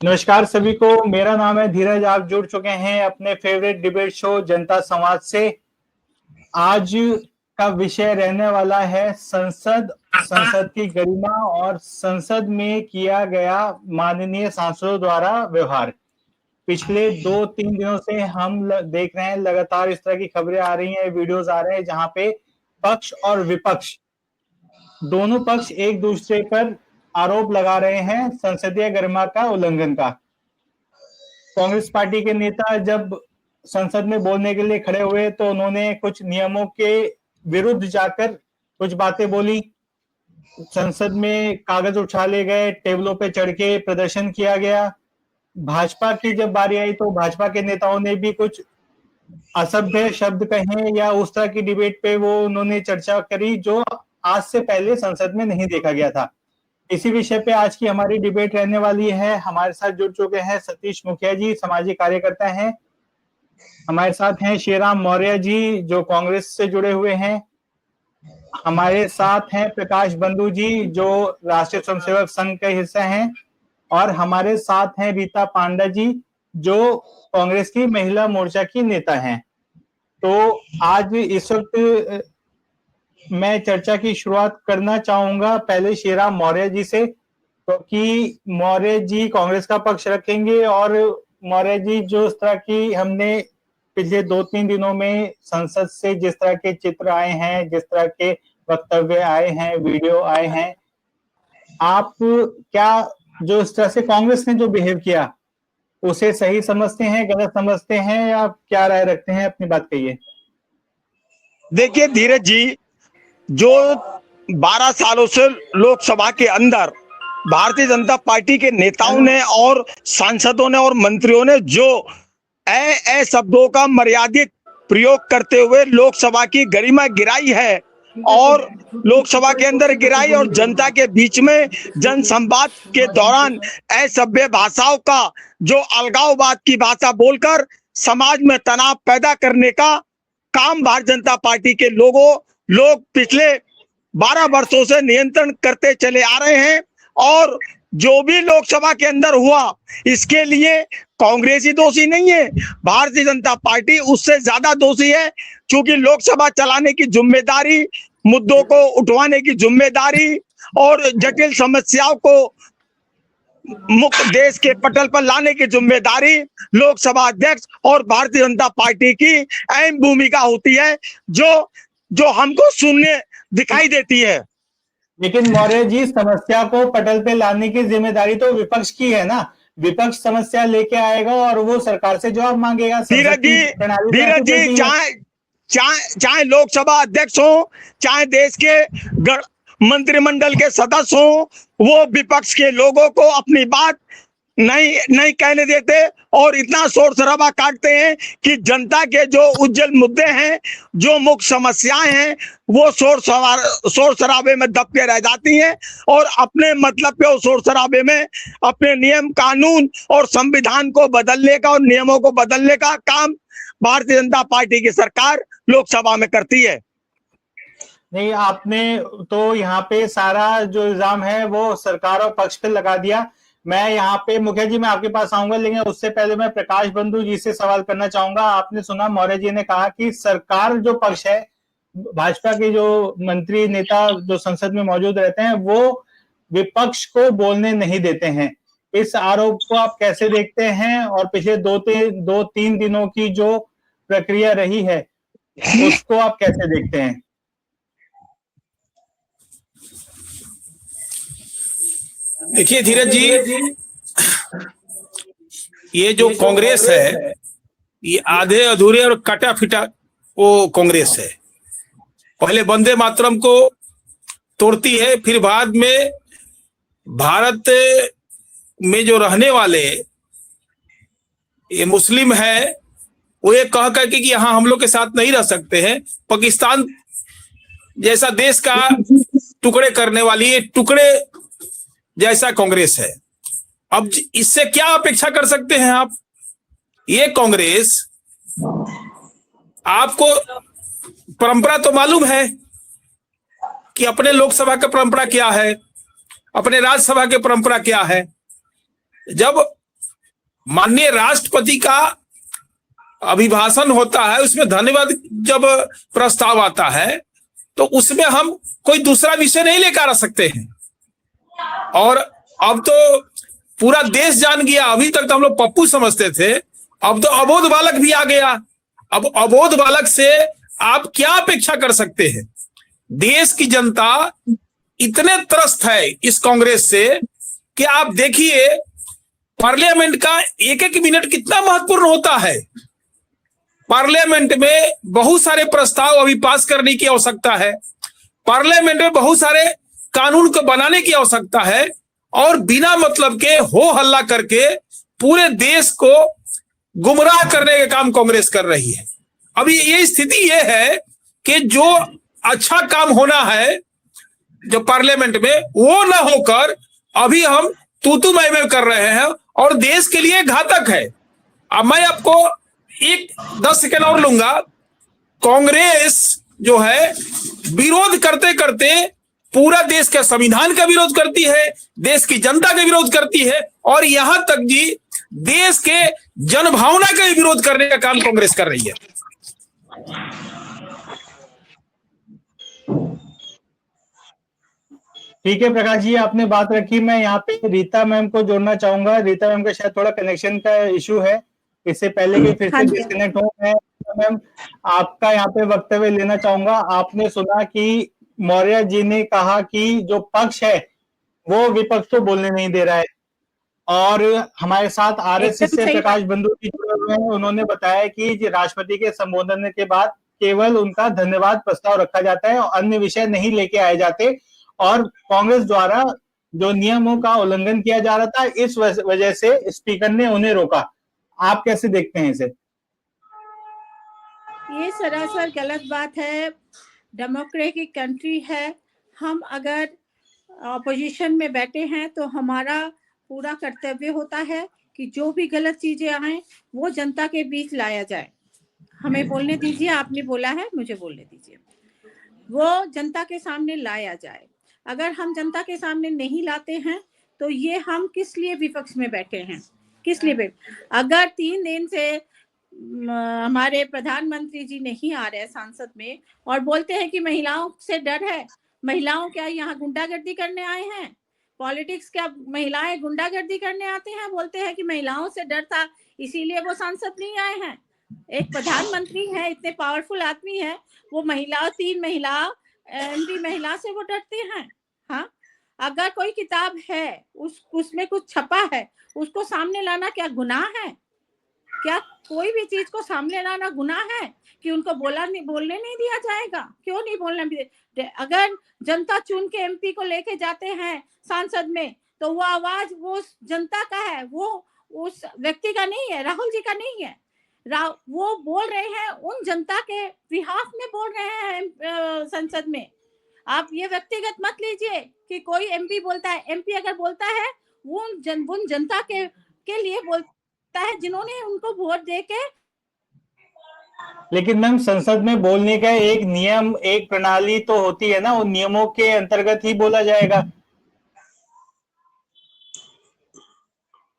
नमस्कार सभी को। मेरा नाम है धीरज। आप जुड़ चुके हैं अपने फेवरेट डिबेट शो जनता संवाद से। आज का विषय रहने वाला है संसद, संसद की गरिमा और संसद में किया गया माननीय सांसदों द्वारा व्यवहार। पिछले 2-3 दिनों से हम देख रहे हैं, लगातार इस तरह की खबरें आ रही हैं, वीडियोस आ रहे हैं जहां पे पक्ष और विपक्ष दोनों पक्ष एक दूसरे पर आरोप लगा रहे हैं संसदीय गरिमा का उल्लंघन का। कांग्रेस पार्टी के नेता जब संसद में बोलने के लिए खड़े हुए तो उन्होंने कुछ नियमों के विरुद्ध जाकर कुछ बातें बोली। संसद में कागज उछाले गए, टेबलों पे चढ़ के प्रदर्शन किया गया। भाजपा की जब बारी आई तो भाजपा के नेताओं ने भी कुछ असभ्य शब्द कहे या उस तरह की डिबेट पे वो उन्होंने चर्चा करी जो आज से पहले संसद में नहीं देखा गया था। इसी विषय पे आज की हमारी डिबेट रहने वाली है। हमारे साथ जुड़ चुके हैं सतीश मुखिया जी, सामाजिक कार्यकर्ता हैं। हमारे साथ हैं श्रीराम मौर्य जी जो कांग्रेस से जुड़े हुए हैं। हमारे साथ हैं प्रकाश बंधु जी जो राष्ट्रीय स्वयंसेवक संघ के हिस्सा हैं। और हमारे साथ हैं रीता पांडा जी जो कांग्रेस की महिला मोर्चा की नेता हैं। तो आज इस वक्त मैं चर्चा की शुरुआत करना चाहूंगा पहले श्रीराम मौर्य जी से, क्योंकि तो मौर्य जी कांग्रेस का पक्ष रखेंगे। और मौर्य जी जो इस तरह की हमने पिछले 2-3 दिनों में संसद से जिस तरह के चित्र आए हैं, जिस तरह के वक्तव्य आए हैं, वीडियो आए हैं, आप क्या जो इस तरह से कांग्रेस ने जो बिहेव किया उसे सही समझते हैं, गलत समझते हैं, या क्या राय रखते हैं? अपनी बात कहिए। देखिए धीरज जी, जो 12 सालों से लोकसभा के अंदर भारतीय जनता पार्टी के नेताओं ने और सांसदों ने और मंत्रियों ने जो ए शब्दों का मर्यादित प्रयोग करते हुए लोकसभा की गरिमा गिराई है और लोकसभा के अंदर गिराई और जनता के बीच में जनसंवाद के दौरान असभ्य भाषाओं का जो अलगाववाद की भाषा बोलकर समाज में तनाव पैदा करने का काम भारतीय जनता पार्टी के लोग पिछले 12 वर्षों से नियंत्रण करते चले आ रहे हैं। और जो भी लोकसभा के अंदर हुआ इसके लिए कांग्रेस ही दोषी नहीं है, भारतीय जनता पार्टी उससे ज्यादा दोषी है, क्योंकि लोकसभा चलाने की जिम्मेदारी, मुद्दों को उठवाने की जिम्मेदारी और जटिल समस्याओं को मुक्त देश के पटल पर लाने की जिम्मेदारी लोकसभा अध्यक्ष और भारतीय जनता पार्टी की अहम भूमिका होती है जो हमको शून्य दिखाई देती है। लेकिन मौर्य जी, समस्या को पटल पे लाने की जिम्मेदारी तो विपक्ष की है ना। विपक्ष समस्या लेके आएगा और वो सरकार से जवाब मांगेगा। धीरज जी, चाहे लोकसभा अध्यक्ष हो, चाहे देश के मंत्रिमंडल के सदस्य हो, वो विपक्ष के लोगों को अपनी बात नहीं कहने देते और इतना शोर शराबा काटते हैं कि जनता के जो उज्जवल मुद्दे हैं, जो मुख्य समस्याएं हैं, वो शोर शराबे में दब के रह जाती हैं और अपने मतलब पे शोर शराबे में अपने नियम कानून और संविधान को बदलने का और नियमों को बदलने का काम भारतीय जनता पार्टी की सरकार लोकसभा में करती है। नहीं, आपने तो यहाँ पे सारा जो इल्जाम है वो सरकार और पक्ष पे लगा दिया। मैं यहाँ पे मुखिया जी, मैं आपके पास आऊंगा, लेकिन उससे पहले मैं प्रकाश बंधु जी से सवाल करना चाहूंगा। आपने सुना मौर्य जी ने कहा कि सरकार जो पक्ष है, भाजपा के जो मंत्री नेता जो संसद में मौजूद रहते हैं वो विपक्ष को बोलने नहीं देते हैं। इस आरोप को आप कैसे देखते हैं? और पिछले 2-3 दिनों की जो प्रक्रिया रही है उसको आप कैसे देखते हैं? देखिए धीरज जी, ये जो कांग्रेस है ये आधे अधूरे और कटा फिटा वो कांग्रेस है। पहले वंदे मातरम को तोड़ती है, फिर बाद में भारत में जो रहने वाले ये मुस्लिम है वो ये कह करके कि यहाँ हम लोग के साथ नहीं रह सकते हैं, पाकिस्तान जैसा देश का टुकड़े करने वाली ये टुकड़े जैसा कांग्रेस है। अब इससे क्या अपेक्षा कर सकते हैं आप? ये कांग्रेस, आपको परंपरा तो मालूम है कि अपने लोकसभा का परंपरा क्या है, अपने राज्यसभा की परंपरा क्या है। जब माननीय राष्ट्रपति का अभिभाषण होता है, उसमें धन्यवाद जब प्रस्ताव आता है तो उसमें हम कोई दूसरा विषय नहीं लेकर आ सकते हैं। और अब तो पूरा देश जान गया, अभी तक तो हम लोग पप्पू समझते थे, अब तो अबोध बालक भी आ गया। अब अबोध बालक से आप क्या अपेक्षा कर सकते हैं? देश की जनता इतने त्रस्त है इस कांग्रेस से कि आप देखिए पार्लियामेंट का एक एक मिनट कितना महत्वपूर्ण होता है। पार्लियामेंट में बहुत सारे प्रस्ताव अभी पास करने की आवश्यकता है, पार्लियामेंट में बहुत सारे कानून को बनाने की आवश्यकता है, और बिना मतलब के हो हल्ला करके पूरे देश को गुमराह करने का काम कांग्रेस कर रही है। अभी ये स्थिति ये है कि जो अच्छा काम होना है जो पार्लियामेंट में, वो ना होकर अभी हम तू मैं कर रहे हैं और देश के लिए घातक है। अब मैं आपको 10 सेकंड और लूंगा। कांग्रेस जो है विरोध करते करते पूरा देश के संविधान का विरोध करती है, देश की जनता का विरोध करती है, और यहां तक जी देश के जनभावना का विरोध करने का काम कांग्रेस कर रही है। ठीक है प्रकाश जी, आपने बात रखी। मैं यहाँ पे रीता मैम को जोड़ना चाहूंगा। रीता मैम का शायद थोड़ा कनेक्शन का इशू है, इससे पहले कि फिर से डिस्कनेक्ट हो, मैं मैम आपका यहाँ पे वक्तव्य लेना चाहूंगा। आपने सुना कि मौर्य जी ने कहा कि जो पक्ष है वो विपक्ष को बोलने नहीं दे रहा है, और हमारे साथ आरएसएस से प्रकाश बंधु जी जुड़े हुए हैं। उन्होंने बताया कि राष्ट्रपति के संबोधन के बाद केवल उनका धन्यवाद प्रस्ताव रखा जाता है और अन्य विषय नहीं लेके आए जाते, और कांग्रेस द्वारा जो नियमों का उल्लंघन किया जा रहा था, इस वजह से स्पीकर ने उन्हें रोका। आप कैसे देखते हैं इसे? ये सरासर गलत बात है। डेमोक्रेटिक कंट्री है, हम अगर अपोजिशन में बैठे हैं तो हमारा पूरा कर्तव्य होता है कि जो भी गलत चीजें आए वो जनता के बीच लाया जाए। हमें बोलने दीजिए, आपने बोला है, मुझे बोलने दीजिए, वो जनता के सामने लाया जाए। अगर हम जनता के सामने नहीं लाते हैं तो ये हम किस लिए विपक्ष में बैठे हैं, किस लिए? अगर 3 दिन से हमारे प्रधानमंत्री जी नहीं आ रहे सांसद में और बोलते हैं कि महिलाओं से डर है, महिलाओं क्या यहाँ गुंडागर्दी करने आए हैं? पॉलिटिक्स क्या महिलाएं गुंडागर्दी करने आते हैं? बोलते हैं कि महिलाओं से डर था इसीलिए वो सांसद नहीं आए हैं। एक प्रधानमंत्री है, इतने पावरफुल आदमी है, वो 3 महिला एमपी महिला से वो डरते हैं? हाँ, अगर कोई किताब है उसमें कुछ छपा है, उसको सामने लाना क्या गुनाह है? क्या कोई भी चीज को सामने लाना गुनाह है कि उनको बोलने नहीं दिया जाएगा? क्यों नहीं बोलने? अगर जनता चुन के एमपी को लेके जाते हैं सांसद में तो वो आवाज वो जनता का है, वो उस व्यक्ति का नहीं है, राहुल जी का नहीं है। वो बोल रहे हैं उन जनता के बिहाफ में बोल रहे हैं संसद में। आप ये व्यक्तिगत मत लीजिए कि कोई एमपी बोलता है। एमपी अगर बोलता है वो उन जनता के लिए बोलता है जिन्होंने उनको वोट देके। लेकिन मैम संसद में बोलने का एक नियम, एक प्रणाली तो होती है ना, उन नियमों के अंतर्गत ही बोला जाएगा।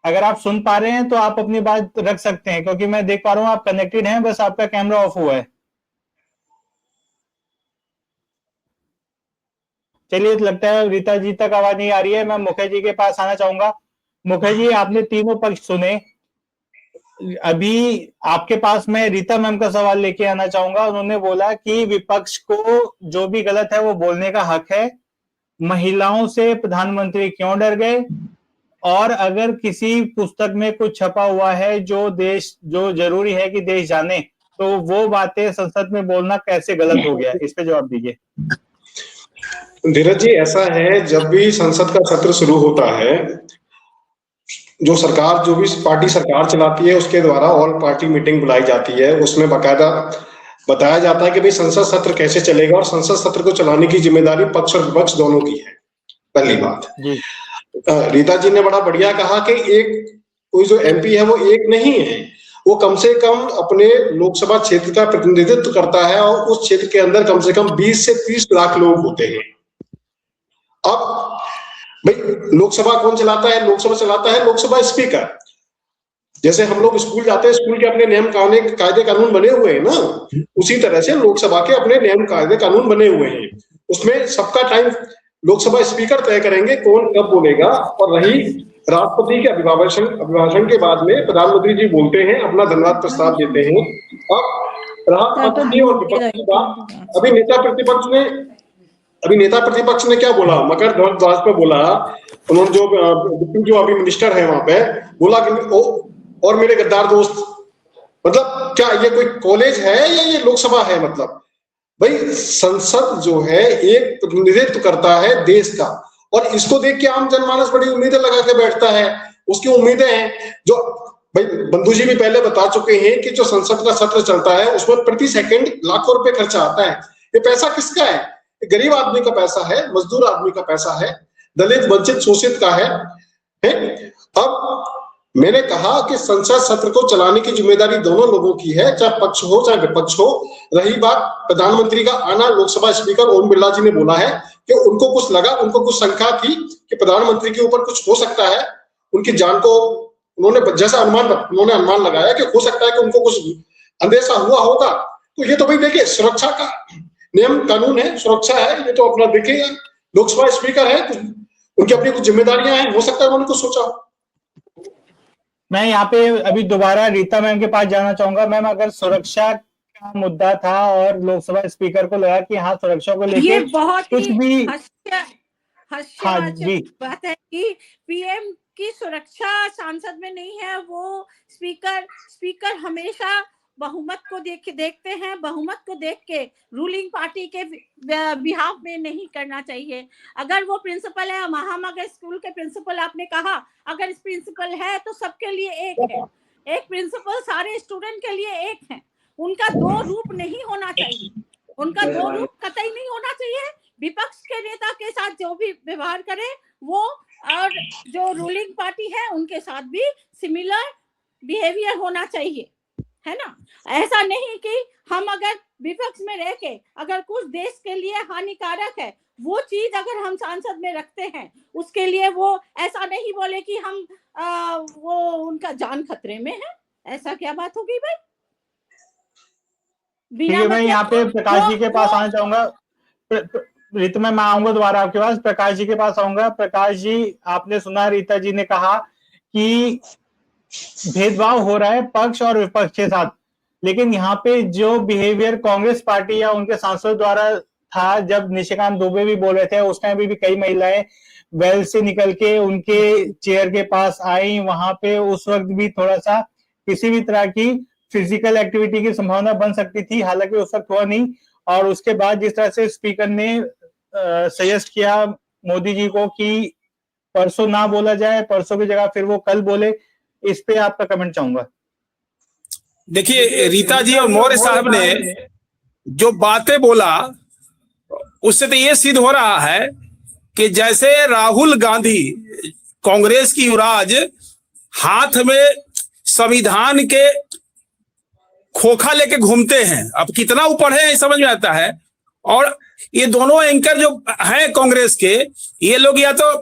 अगर आप सुन पा रहे हैं तो आप अपनी बात रख सकते हैं, क्योंकि मैं देख पा रहा हूं आप कनेक्टेड हैं, बस आपका कैमरा ऑफ हुआ है। चलिए, लगता है रीता जी तक आवाज नहीं आ रही है। मैं मुखर्जी जी के पास आना चाहूंगा। मुखर्जी जी, आपने तीनों पक्ष सुने। अभी आपके पास मैं रीता मैम का सवाल लेके आना चाहूंगा। उन्होंने बोला कि विपक्ष को जो भी गलत है वो बोलने का हक है। महिलाओं से प्रधानमंत्री क्यों डर गए? और अगर किसी पुस्तक में कुछ छपा हुआ है जो जरूरी है कि देश जाने, तो वो बातें संसद में बोलना कैसे गलत हो गया? इस पे जवाब दीजिए। धीरज जी, ऐसा है, जब भी संसद का सत्र शुरू होता है, जो भी पार्टी सरकार चलाती है उसके द्वारा ऑल पार्टी मीटिंग बुलाई जाती है। उसमें बाकायदा बताया जाता है कि भाई संसद सत्र कैसे चलेगा, और संसद सत्र को चलाने की जिम्मेदारी पक्ष और विपक्ष दोनों की है। पहली बात। रीता जी ने बड़ा बढ़िया कहा कि कोई जो एमपी है वो एक नहीं है, वो कम से कम अपने लोकसभा क्षेत्र का प्रतिनिधित्व करता है, और उस क्षेत्र के अंदर कम से कम 20 से 30 लाख लोग होते हैं। अब भाई लोकसभा कौन चलाता है? लोकसभा चलाता है लोकसभा स्पीकर। जैसे हम लोग स्कूल जाते हैं, स्कूल के अपने नियम कायदे कानून बने हुए हैं ना, उसी तरह से लोकसभा के अपने नियम कायदे कानून बने हुए हैं। उसमें सबका टाइम लोकसभा स्पीकर तय करेंगे कौन कब बोलेगा। और रही राष्ट्रपति के अभिभाषण के बाद में प्रधानमंत्री जी बोलते हैं, अपना धन्यवाद प्रस्ताव देते हैं। अब रहा पक्ष और विपक्ष की बात। अभी नेता प्रतिपक्ष ने क्या बोला, मकर ध्वज पे बोला उन्होंने, जो अभी मिनिस्टर है वहां पे, बोला कि और मेरे गद्दार दोस्त। मतलब क्या ये कोई कॉलेज है या ये लोकसभा है? मतलब भाई संसद जो है एक प्रतिनिधित्व करता है देश का, और इसको देख के आम जनमानस बड़ी उम्मीदें लगा के बैठता है। उसकी उम्मीदें हैं जो भाई बंधु जी भी पहले बता चुके हैं कि जो संसद का सत्र चलता है उसमें प्रति सेकंड लाखों रुपए खर्चा आता है। ये पैसा किसका है? गरीब आदमी का पैसा है, मजदूर आदमी का पैसा है, दलित वंचित शोषित का है? अब मैंने कहा कि संसद सत्र को चलाने की जिम्मेदारी दोनों लोगों की है, चाहे पक्ष हो चाहे विपक्ष हो। रही बात प्रधानमंत्री का आना, लोकसभा स्पीकर ओम बिरला जी ने बोला है कि उनको कुछ लगा, उनको कुछ शंका थी कि प्रधानमंत्री के ऊपर कुछ हो सकता है, उनकी जान को उन्होंने जैसा अनुमान लगाया कि हो सकता है कि उनको कुछ अंदेशा हुआ होगा। तो ये तो भाई देखिए सुरक्षा का नियम कानून है, सुरक्षा है, ये तो अपना देखिएगा। लोकसभा स्पीकर है, उनकी अपनी कुछ जिम्मेदारियां हैं, हो सकता है उन्होंने कुछ सोचा हो। मैं यहाँ पे अभी दोबारा रीता मैम के पास जाना चाहूंगा। मैम, अगर सुरक्षा का मुद्दा था और लोकसभा स्पीकर को लगा कि हाँ सुरक्षा को लेकर ये बहुत कुछ भी हास्यवाचक बात है कि पीएम की सुरक्षा सांसद में नहीं है। वो स्पीकर हमेशा बहुमत को देखते हैं, बहुमत को देख के रूलिंग पार्टी के बिहाफ में नहीं करना चाहिए। अगर वो प्रिंसिपल है, महामगर स्कूल के प्रिंसिपल आपने कहा, अगर प्रिंसिपल है तो सबके लिए एक है, एक प्रिंसिपल सारे स्टूडेंट के लिए एक है। उनका दो रूप नहीं होना चाहिए, उनका दो रूप कतई नहीं होना चाहिए। विपक्ष के नेता के साथ जो भी व्यवहार करे वो, और जो रूलिंग पार्टी है उनके साथ भी सिमिलर बिहेवियर होना चाहिए, है ना। ऐसा नहीं कि हम अगर विपक्ष में रह के अगर कुछ देश के लिए हानिकारक है वो चीज अगर हम सांसद में रखते हैं, उसके लिए वो ऐसा नहीं बोले कि हम वो उनका जान खतरे में है। ऐसा क्या बात होगी भाई? मैं यहाँ पे प्रकाश जी के पास आना चाहूंगा। रीता मैं आऊंगा दोबारा आपके पास, प्रकाश जी के पास आऊंगा। प्रकाश जी, आपने सुना रीता जी ने कहा कि भेदभाव हो रहा है पक्ष और विपक्ष के साथ, लेकिन यहाँ पे जो बिहेवियर कांग्रेस पार्टी या उनके सांसद द्वारा था, जब निशिकांत दुबे भी बोल रहे थे उस टाइम भी कई महिलाएं वेल से निकल के उनके चेयर के पास आई, वहां पे उस वक्त भी थोड़ा सा किसी भी तरह की फिजिकल एक्टिविटी की संभावना बन सकती थी, हालांकि उस वक्त हुआ नहीं। और उसके बाद जिस तरह से स्पीकर ने सजेस्ट किया मोदी जी को कि परसों ना बोला जाए, परसों की जगह फिर वो कल बोले, इस पे आपका कमेंट चाहूंगा। देखिए, रीता जी और मौर्य साहब ने जो बातें बोला उससे तो ये सिद्ध हो रहा है कि जैसे राहुल गांधी कांग्रेस की युवराज हाथ में संविधान के खोखा लेके घूमते हैं। अब कितना ऊपर है समझ में आता है। और ये दोनों एंकर जो हैं कांग्रेस के, ये लोग या तो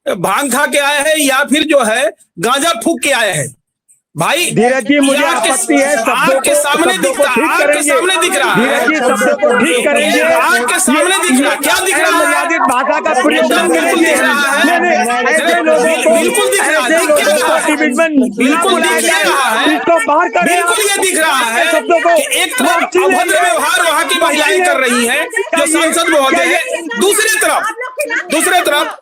भांग खा के आए हैं या फिर जो है गांजा फूक के आए हैं। भाई धीरज जी, मुझे आपत्ति है, आपके सामने दिखता है, आपके सामने दिख रहा है, शब्दों को ठीक करेंगे, आपके सामने दिख रहा है, क्या दिख रहा है? मर्यादित भाषा का प्रयोग बिल्कुल दिख रहा है, बिल्कुल दिख रहा है, बिल्कुल दिख रहा है, बिल्कुल ये दिख रहा है कि एक तरफ अभद्र व्यवहार वहां की महिलाएं कर रही हैं जो सांसद महोदय है, दूसरे तरफ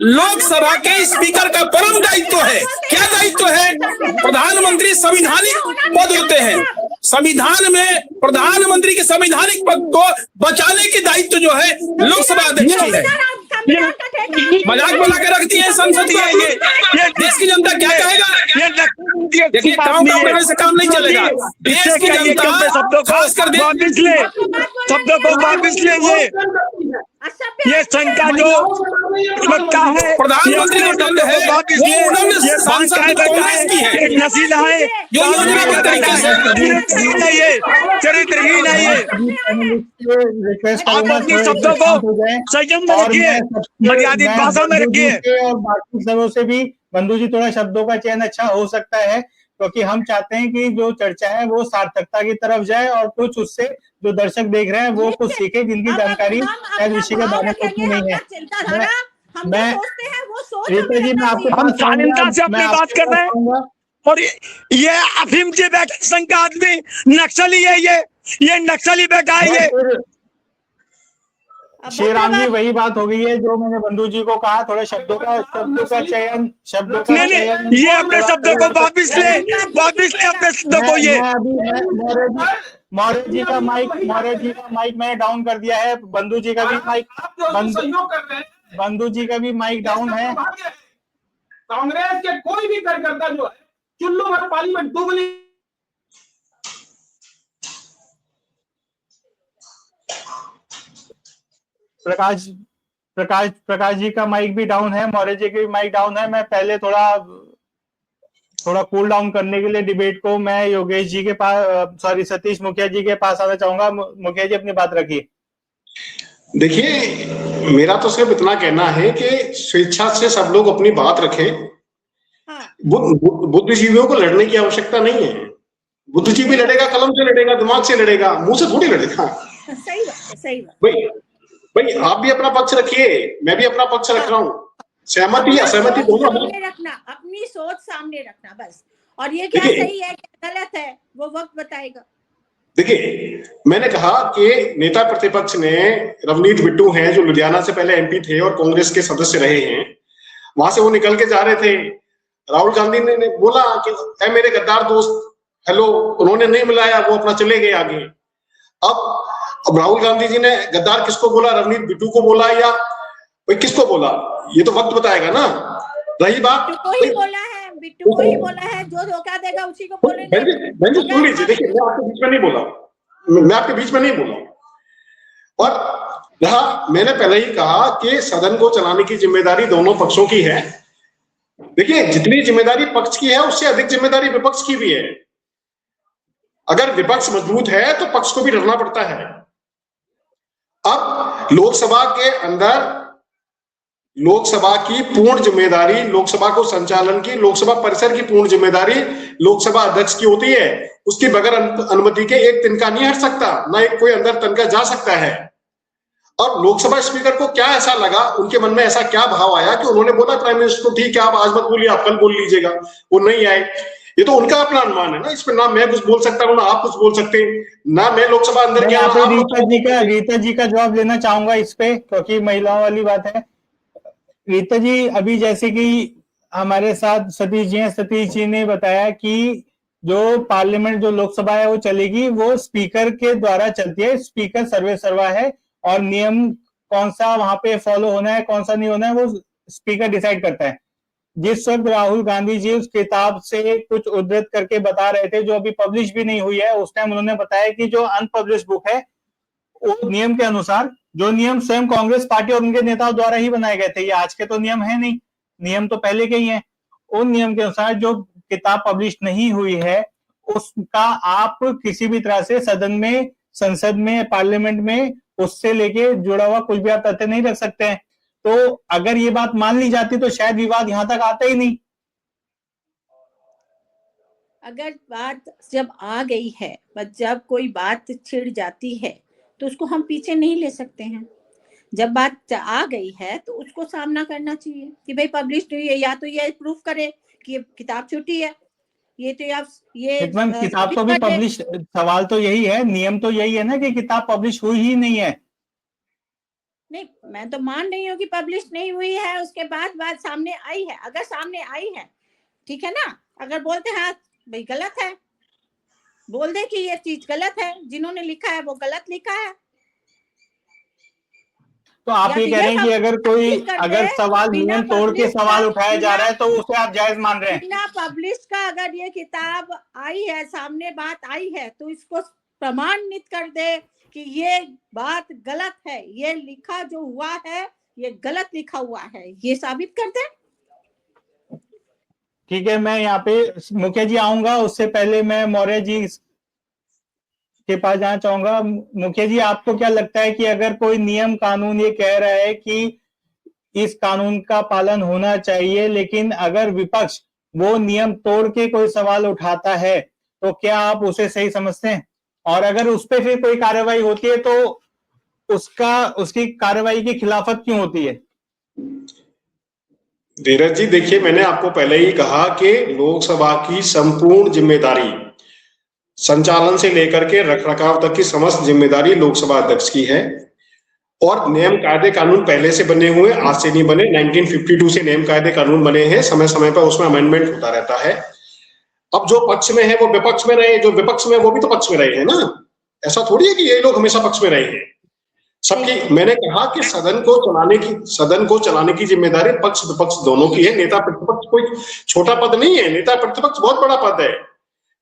लोकसभा के स्पीकर का परम दायित्व है। क्या दायित्व है? प्रधानमंत्री संवैधानिक पद होते हैं, संविधान में प्रधानमंत्री के संवैधानिक पद को बचाने की दायित्व जो है लोकसभा अध्यक्ष की है। मजाक बना के रखती है संसद ये देश की जनता क्या कहेगा? देखिए, काम करने से काम नहीं चलेगा। देश की जनता खासकर शब्दों को वापिस लीजिए। ये शंका जो लगता है प्रधानमंत्री को दंड है, ये सांसद कांग्रेस की है, नशीला है, जो योजना के तरीके से ये चरित्रहीन है, ये आप अपनी शब्दों को संयम में रखिए, मर्यादित भाषा में रखिए। और बाकी सबों से भी बंधु जी थोड़ा शब्दों का चयन अच्छा हो सकता है, क्योंकि हम चाहते हैं कि जो चर्चा है वो सार्थकता की तरफ जाए और कुछ उससे जो दर्शक देख रहे हैं वो कुछ सीखे, जिनकी अब जानकारी हम शायद अपना विषय के भाव बारे में कुछ रखेंगे, भी नहीं अपना है। चिंताधारा हम जो मैं सोचते हैं वो सोच रीता हमें जी, मैं रखना आपकी चाहिए। हम बात समझूंगा, शालीनता से मैं अपनी बात आपकी कर रहे हैं। कहूंगा। और ये अफीम जी बैठक संघ का आदमी नक्सली है, ये नक्सली बैठा है मैं ये। फिर अब श्री राम जी धन्यवाद। वही बात हो गई है जो मैंने बंधु जी को कहा, थोड़ा शब्दों का चयन नहीं नहीं, ये अपने शब्दों को वापिस ले, वापिस ले अपने शब्दों को। ये मैं अभी मौर्य जी का माइक मैंने डाउन कर दिया है। बंधु जी का भी माइक बंधु जी का भी माइक डाउन है। कांग्रेस के कोई भी कार्यकर्ता जो है चुल्लू भर पानी में डूबने प्रकाश जी का माइक भी डाउन है, मौर्य जी का भी माइक डाउन है। मैं पहले थोड़ा कूल डाउन करने के लिए डिबेट को मैं योगेश जी के पास, सॉरी सतीश मुखिया जी के पास आना चाहूंगा। मुखिया जी अपनी बात रखिए। देखिए, मेरा तो सिर्फ इतना कहना है कि स्वेच्छा से सब लोग अपनी बात रखें। हाँ, बुद्धिजीवियों को लड़ने की आवश्यकता नहीं है। बुद्धिजीवी लड़ेगा, कलम से लड़ेगा, दिमाग से लड़ेगा, मुंह से थोड़ी लड़ेगा। सही बात है, सही बात। भाई आप भी अपना पक्ष रखिए, मैं भी अपना पक्ष रख रहा हूँ। सहमति अपना असहमति सोच दोनों सामने रखना, अपनी सोच सामने रखना बस। और ये क्या देखिए, सही है क्या गलत है वो वक्त बताएगा। देखिए, मैंने कहा कि नेता प्रतिपक्ष ने रवनीत बिट्टू हैं जो लुधियाना से पहले एमपी थे और कांग्रेस के सदस्य रहे हैं, वहां से वो निकल के जा रहे थे। राहुल गांधी ने बोला कि ऐ मेरे गद्दार दोस्त, हेलो, उन्होंने नहीं मिलाया, वो अपना चले गए आगे। अब राहुल गांधी जी ने गद्दार किसको बोला, रवनीत बिट्टू को बोला या भाई किसको बोला, ये तो वक्त बताएगा ना। रही बात बिट्टू को ही बोला है, बिट्टू को ही बोला है, जो धोखा देगा उसी को बोलेंगे। बहन जी सुन लीजिए, देखिए मैं आपके बीच में नहीं बोला, मैं आपके बीच में नहीं बोला। और रहा, मैंने पहले ही कहा कि सदन को चलाने की जिम्मेदारी दोनों पक्षों की है। देखिए, जितनी जिम्मेदारी पक्ष की है उससे अधिक जिम्मेदारी विपक्ष की भी है। अगर विपक्ष मजबूत है तो पक्ष को भी डरना पड़ता है। अब लोकसभा के अंदर लोकसभा की पूर्ण जिम्मेदारी, लोकसभा को संचालन की, लोकसभा परिसर की पूर्ण जिम्मेदारी लोकसभा अध्यक्ष की होती है। उसकी बगैर अनुमति के एक तिनका नहीं हट सकता, ना एक कोई अंदर तिनका जा सकता है। और लोकसभा स्पीकर को क्या ऐसा लगा, उनके मन में ऐसा क्या भाव आया कि उन्होंने बोला प्राइम मिनिस्टर को, ठीक है आप आज मत बोलिए, आप कल बोल लीजिएगा, वो नहीं आए। ये तो उनका अपना अनुमान है ना, इसमें ना मैं कुछ बोल सकता हूँ ना आप कुछ बोल सकते हैं, ना मैं लोकसभा अंदर मैं गया। यहाँ पे रीता जी का जवाब लेना चाहूंगा इस पे, क्योंकि महिलाओं वाली बात है। रीता जी, अभी जैसे कि हमारे साथ सतीश जी हैं, सतीश जी ने बताया कि जो पार्लियामेंट, जो लोकसभा है वो चलेगी, वो स्पीकर के द्वारा चलती है। स्पीकर सर्वे सर्वा है और नियम कौन सा वहां पे फॉलो होना है, कौन सा नहीं होना है, वो स्पीकर डिसाइड करता है। जिस वक्त राहुल गांधी जी उस किताब से कुछ उद्धृत करके बता रहे थे जो अभी पब्लिश भी नहीं हुई है, उस टाइम उन्होंने बताया कि जो अनपब्लिश बुक है वो नियम के अनुसार, जो नियम स्वयं कांग्रेस पार्टी और उनके नेताओं द्वारा ही बनाए गए थे, ये आज के तो नियम है नहीं, नियम तो पहले के ही हैं। उन नियम के अनुसार जो किताब पब्लिश नहीं हुई है उसका आप किसी भी तरह से सदन में, संसद में, पार्लियामेंट में उससे लेके जुड़ा हुआ कुछ भी आप तथ्य नहीं रख सकते हैं। तो अगर ये बात मान ली जाती तो शायद विवाद यहां तक आता ही नहीं। अगर बात जब आ गई है, जब कोई बात छिड़ जाती है तो उसको हम पीछे नहीं ले सकते हैं। जब बात आ गई है तो उसको सामना करना चाहिए कि भाई पब्लिश नहीं है, या तो ये प्रूफ करे कि किताब छोटी है, ये तो ये किताब तो भी पब्लिश, सवाल तो यही है, नियम तो यही है ना कि किताब पब्लिश हुई ही नहीं है। नहीं, मैं तो मान रही हूँ कि पब्लिश नहीं हुई है, उसके बाद बात सामने आई है। अगर सामने आई है, ठीक है ना, अगर बोलते हैं भाई गलत है, बोल दे कि ये चीज गलत है, जिन्होंने लिखा है वो गलत लिखा है। तो आप ये कह रहे हैं कि अगर सवाल नियम तोड़ के सवाल उठाया जा रहा है तो उसे आप जायज मान रहे हैं? बिना पब्लिश का अगर ये किताब आई है, सामने बात आई है, तो इसको प्रमाणित कर दे कि ये बात गलत है, ये लिखा जो हुआ है ये गलत लिखा हुआ है, ये साबित कर दे। ठीक है, मैं यहाँ पे मुखिया जी आऊंगा, उससे पहले मैं मौर्य जी के पास जाना चाहूंगा। मुखिया जी, आपको क्या लगता है कि अगर कोई नियम कानून ये कह रहा है कि इस कानून का पालन होना चाहिए, लेकिन अगर विपक्ष वो नियम तोड़ के कोई सवाल उठाता है तो क्या आप उसे सही समझते हैं? और अगर उस पर फिर कोई कार्रवाई होती है तो उसकी कार्रवाई की खिलाफत क्यों होती है? धीरज जी, देखिए, मैंने आपको पहले ही कहा कि लोकसभा की संपूर्ण जिम्मेदारी, संचालन से लेकर के रखरखाव तक की समस्त जिम्मेदारी लोकसभा अध्यक्ष की है। और नियम कायदे कानून पहले से बने हुए, आज से नहीं बने, 1952 से नियम कायदे कानून बने हैं, समय समय पर उसमें अमेंडमेंट होता रहता है। अब जो पक्ष में है वो विपक्ष में रहे, जो विपक्ष में वो भी तो पक्ष में रहे हैं ना। ऐसा थोड़ी है कि ये लोग हमेशा पक्ष में रहे हैं। सबकी, मैंने कहा कि सदन को चलाने की जिम्मेदारी पक्ष विपक्ष दोनों की है। नेता प्रतिपक्ष कोई छोटा पद नहीं है, नेता प्रतिपक्ष बहुत बड़ा पद है,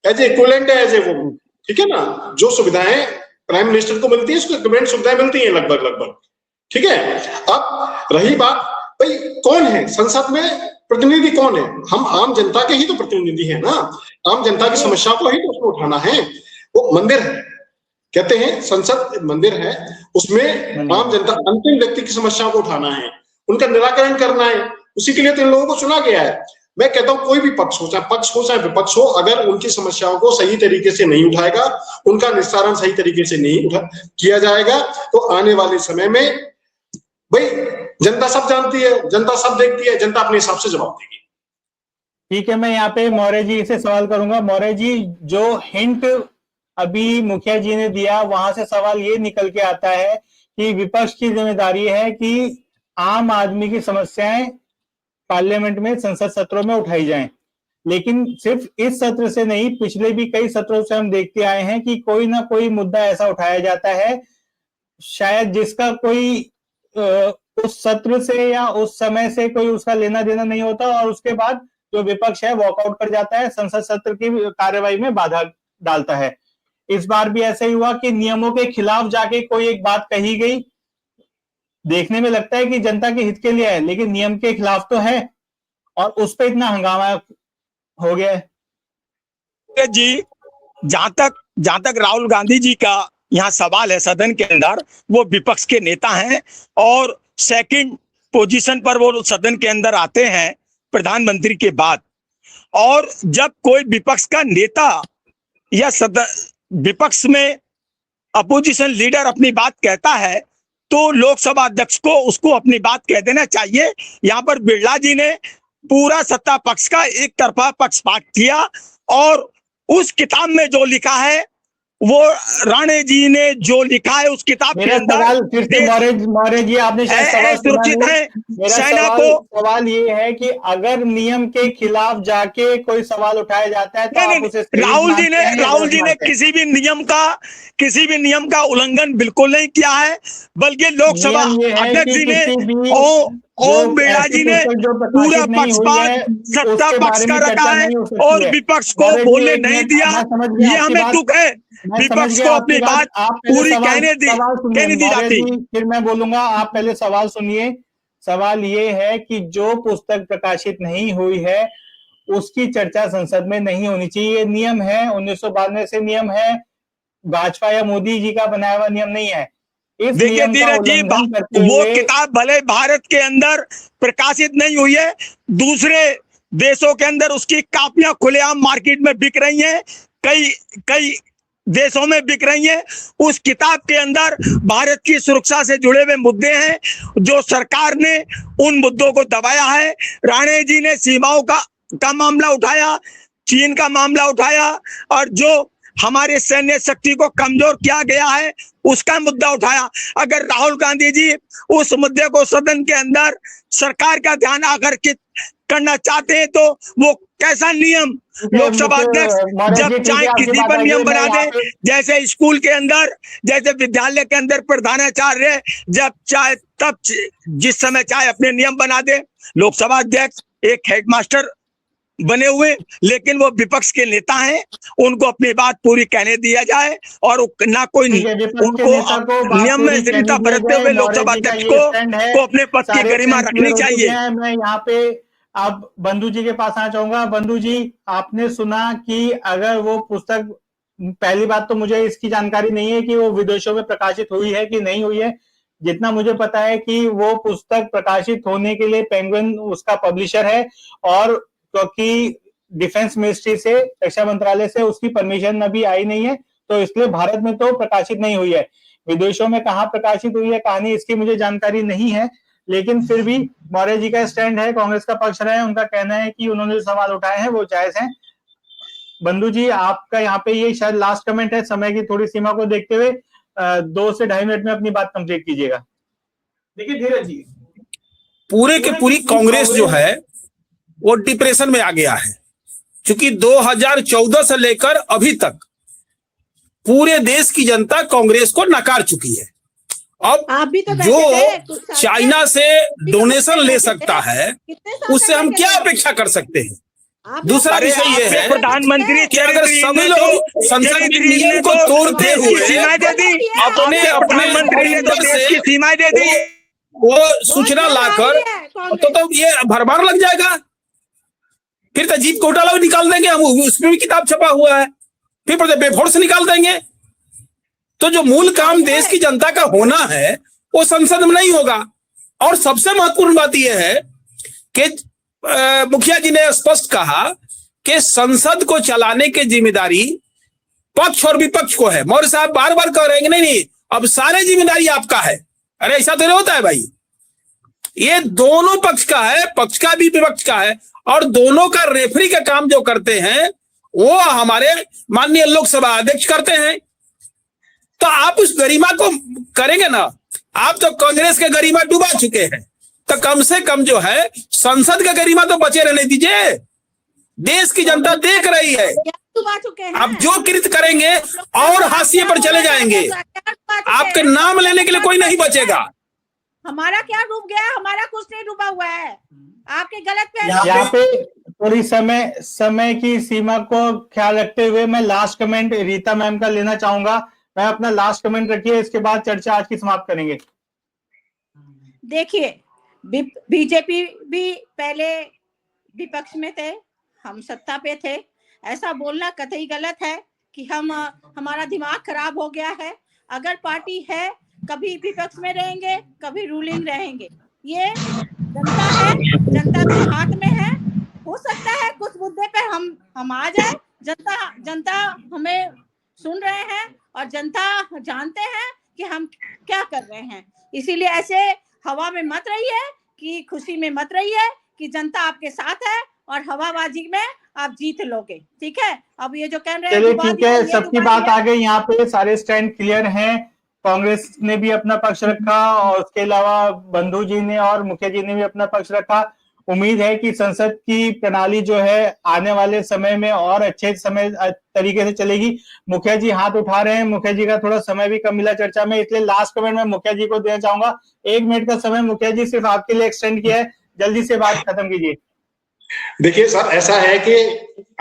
एज ए इक्विवेलेंट है, एज ए वो, ठीक है ना। जो सुविधाएं प्राइम मिनिस्टर को मिलती है, उसको इक्विवेलेंट सुविधाएं मिलती है लगभग, ठीक है। अब रही बात, भाई कौन है संसद में प्रतिनिधि, कौन है? हम आम जनता के ही तो प्रतिनिधि है ना। आम जनता की समस्या को ही तो उसको उठाना है। वो मंदिर है, कहते हैं संसद मंदिर है, उसमें आम जनता, अंतिम व्यक्ति की समस्याओं को उठाना है, उनका निराकरण करना है। उसी के लिए तो इन लोगों को चुना गया है। मैं कहता हूं कोई भी पक्ष हो, चाहे पक्ष हो चाहे विपक्ष हो, अगर उनकी समस्याओं को सही तरीके से नहीं उठाएगा, उनका निस्तारण सही तरीके से नहीं किया जाएगा, तो आने वाले समय में भाई जनता सब जानती है, जनता सब देखती है, जनता अपने हिसाब से जवाब देगी। ठीक है, मैं यहाँ पे मौर्य जी से सवाल करूंगा। मौर्य जी, जो हिंट अभी मुखिया जी ने दिया, वहां से सवाल ये निकल के आता है कि विपक्ष की जिम्मेदारी है कि आम आदमी की समस्याएं पार्लियामेंट में, संसद सत्रों में उठाई जाएं। लेकिन सिर्फ इस सत्र से नहीं, पिछले भी कई सत्रों से हम देखते आए हैं कि कोई ना कोई मुद्दा ऐसा उठाया जाता है, शायद जिसका कोई उस सत्र से या उस समय से कोई उसका लेना देना नहीं होता, और उसके बाद जो विपक्ष है वॉकआउट कर जाता है, संसद सत्र की कार्यवाही में बाधा डालता है। इस बार भी ऐसा ही हुआ कि नियमों के खिलाफ जाके कोई एक बात कही गई, देखने में लगता है कि जनता के हित के लिए है, लेकिन नियम के खिलाफ तो है, और उस पर इतना हंगामा हो गया है। जी, जहां तक राहुल गांधी जी का यहाँ सवाल है सदन के अंदर, वो विपक्ष के नेता हैं और सेकंड पोजीशन पर वो सदन के अंदर आते हैं प्रधानमंत्री के बाद। और जब कोई विपक्ष का नेता या विपक्ष में अपोजिशन लीडर अपनी बात कहता है, तो लोकसभा अध्यक्ष को उसको अपनी बात कह देना चाहिए। यहाँ पर बिरला जी ने पूरा सत्ता पक्ष का एक तरफा पक्षपात किया, और उस किताब में जो लिखा है, वो राणे जी ने जो लिखा है उस किताब के अंदर, फिर से मौर्य जी, आपने सुरक्षित है सेना को। सवाल ये है कि अगर नियम के खिलाफ जाके कोई सवाल उठाया जाता है तो नहीं, आप उसे राहुल जी ने किसी भी नियम का उल्लंघन बिल्कुल नहीं किया है, बल्कि लोकसभा अध्यक्ष जी ने ओम बिरला जी ने पूरा पक्षपात सत्ता पक्ष का रखा है और विपक्ष को बोलने नहीं दिया। ये हमें दुख है, विपक्ष को अपनी बात पूरी कहने दी जाती। फिर मैं बोलूंगा, आप पहले सवाल सुनिए। सवाल ये है कि जो पुस्तक प्रकाशित नहीं हुई है उसकी चर्चा संसद में नहीं होनी चाहिए। ये नियम है, 1992 से नियम है, भाजपा या मोदी जी का बनाया हुआ नियम नहीं है। देखिए धीरज जी, वो किताब भले भारत के अंदर प्रकाशित नहीं हुई है, दूसरे देशों के अंदर उसकी कापियां खुलेआम मार्केट में बिक रही हैं, कई देशों में बिक रही हैं। उस किताब के अंदर भारत की सुरक्षा से जुड़े हुए मुद्दे हैं, जो सरकार ने उन मुद्दों को दबाया है। राणे जी ने सीमाओं का मामला उठाया, चीन का मामला उठाया, और जो हमारे सैन्य शक्ति को कमजोर किया गया है उसका मुद्दा उठाया। अगर राहुल गांधी जी उस मुद्दे को सदन के अंदर सरकार का ध्यान आकर्षित करना चाहते हैं, तो वो कैसा नियम लोकसभा अध्यक्ष जब चाहे किसी पर नियम बना दे, जैसे स्कूल के अंदर, जैसे विद्यालय के अंदर प्रधानाचार्य जब चाहे तब जिस समय चाहे अपने नियम बना दे। लोकसभा अध्यक्ष एक हेडमास्टर बने हुए, लेकिन वो विपक्ष के नेता हैं, उनको अपनी बात पूरी कहने दिया जाए, और ना कोई उनको नियम में स्थिरता बरतते हुए लोकसभा अध्यक्ष को अपने पद की गरिमा रखनी चाहिए। मैं यहाँ पे आप बंधु जी के पास आना चाहूंगा। बंधु जी, आपने सुना कि अगर वो पुस्तक, पहली बात तो मुझे इसकी जानकारी नहीं है कि वो विदेशों में प्रकाशित हुई है कि नहीं हुई है, जितना मुझे पता है कि वो पुस्तक प्रकाशित होने के लिए पेंगुइन उसका पब्लिशर है, और क्योंकि डिफेंस मिनिस्ट्री से, रक्षा मंत्रालय से उसकी परमिशन अभी आई नहीं है, तो इसलिए भारत में तो प्रकाशित नहीं हुई है। विदेशों में कहाँ प्रकाशित हुई है कहानी, इसकी मुझे जानकारी नहीं है, लेकिन फिर भी मौर्य जी का स्टैंड है, कांग्रेस का पक्ष रहा है, उनका कहना है कि उन्होंने जो सवाल उठाए हैं वो जायज हैं। बंधु जी, आपका यहाँ पे ये शायद लास्ट कमेंट है, समय की थोड़ी सीमा को देखते हुए 2 से 2.5 मिनट में अपनी बात कंप्लीट कीजिएगा। देखिए धीरज जी, पूरे के पूरी कांग्रेस जो है वो डिप्रेशन में आ गया है, क्योंकि 2014 से लेकर अभी तक पूरे देश की जनता कांग्रेस को नकार चुकी है। अब आप भी तो जो चाइना से डोनेशन ले सकता है उससे हम क्या अपेक्षा कर सकते हैं? दूसरा विषय ये है प्रधानमंत्री कि अगर सभी लोग संसद के नियम को तोड़ते हुए अपने मंत्री से सीमाएं दे दी, वो सूचना लाकर तो ये भरमार लग जाएगा। फिर तो जीप घोटाला भी निकाल देंगे हम, उसमें भी किताब छपा हुआ है, फिर बेफोर्स निकाल देंगे। तो जो मूल काम देश की जनता का होना है वो संसद में नहीं होगा। और सबसे महत्वपूर्ण बात यह है कि मुखिया जी ने स्पष्ट कहा कि संसद को चलाने की जिम्मेदारी पक्ष और विपक्ष को है। मौर्य साहब बार बार कह रहे हैं कि नहीं अब सारे जिम्मेदारी आपका है। अरे ऐसा तो नहीं होता है भाई, ये दोनों पक्ष का है, पक्ष का भी विपक्ष का है, और दोनों का रेफरी का काम जो करते हैं वो हमारे माननीय लोकसभा अध्यक्ष करते हैं। तो आप उस गरिमा को करेंगे ना? आप तो कांग्रेस के गरिमा डुबा चुके हैं, तो कम से कम जो है संसद का गरिमा तो बचे रहने दीजिए। देश की जनता देख रही है, आप जो कृत करेंगे और हाशिए पर चले जाएंगे, आपके नाम लेने के लिए कोई नहीं बचेगा। हमारा क्या डूब गया? हमारा कुछ नहीं डूबा हुआ है, आपके गलत पे। यहाँ पे थोड़ी समय की सीमा को ख्याल रखते हुए मैं लास्ट कमेंट रीता मैम का लेना चाहूंगा। मैं अपना लास्ट कमेंट रखिए, इसके बाद चर्चा आज की समाप्त करेंगे। देखिए, बीजेपी भी पहले विपक्ष में थे, हम सत्ता पे थे। ऐसा बोलना कतई गलत है कि हमारा दिमाग खराब हो गया है। अगर पार्टी है, कभी विपक्ष में रहेंगे, कभी रूलिंग रहेंगे। ये जनता है, जनता के हाथ में है। हो सकता है कुछ मुद्दे पे हम आ जाए, जनता हमें सुन रहे हैं और जनता जानते हैं कि हम क्या कर रहे हैं। इसीलिए ऐसे हवा में मत रहिए, कि खुशी में मत रहिए कि जनता आपके साथ है और हवाबाजी में आप जीत लोगे। ठीक है, अब ये जो कह रहे हैं, चलिए ठीक है, सबकी बात आ गई। यहाँ पे सारे स्टैंड क्लियर हैं। कांग्रेस ने भी अपना पक्ष रखा और उसके अलावा बंधु जी ने और मुखिया जी ने भी अपना पक्ष रखा। उम्मीद है कि संसद की प्रणाली जो है आने वाले समय में और अच्छे समय तरीके से चलेगी। मुखिया जी हाथ उठा रहे हैं, मुखिया जी का थोड़ा समय भी कम मिला चर्चा में, इसलिए लास्ट कमेंट में मुखिया जी को देना चाहूंगा। 1 मिनट का समय मुखिया जी सिर्फ आपके लिए एक्सटेंड किया है, जल्दी से बात खत्म कीजिए। देखिए सर, ऐसा है कि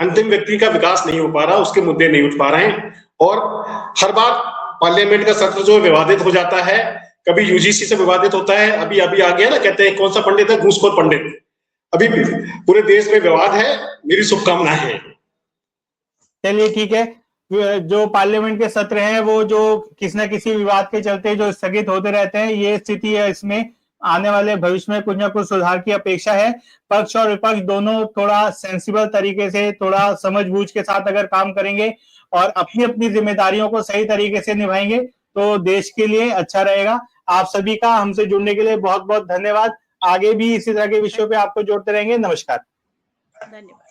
अंतिम व्यक्ति का विकास नहीं हो पा रहा, उसके मुद्दे नहीं उठ पा रहे हैं, और हर बार पार्लियामेंट का सत्र जो विवादित हो जाता है। कभी यूजीसी से विवादित होता है, अभी आ गया ना, कहते हैं कौन सा पंडित है, घूसखोर पंडित। अभी पूरे देश में विवाद है। मेरी शुभकामनाएं हैं। चलिए ठीक है, जो पार्लियामेंट के सत्र हैं वो जो किसी न किसी विवाद के चलते जो स्थगित होते रहते हैं, ये स्थिति है। इसमें आने वाले भविष्य में कुछ न कुछ सुधार की अपेक्षा है। पक्ष और विपक्ष दोनों थोड़ा सेंसिबल तरीके से, थोड़ा समझबूझ के साथ अगर काम करेंगे और अपनी अपनी जिम्मेदारियों को सही तरीके से निभाएंगे तो देश के लिए अच्छा रहेगा। आप सभी का हमसे जुड़ने के लिए बहुत बहुत धन्यवाद। आगे भी इसी तरह के विषयों पे आपको जोड़ते रहेंगे। नमस्कार। धन्यवाद।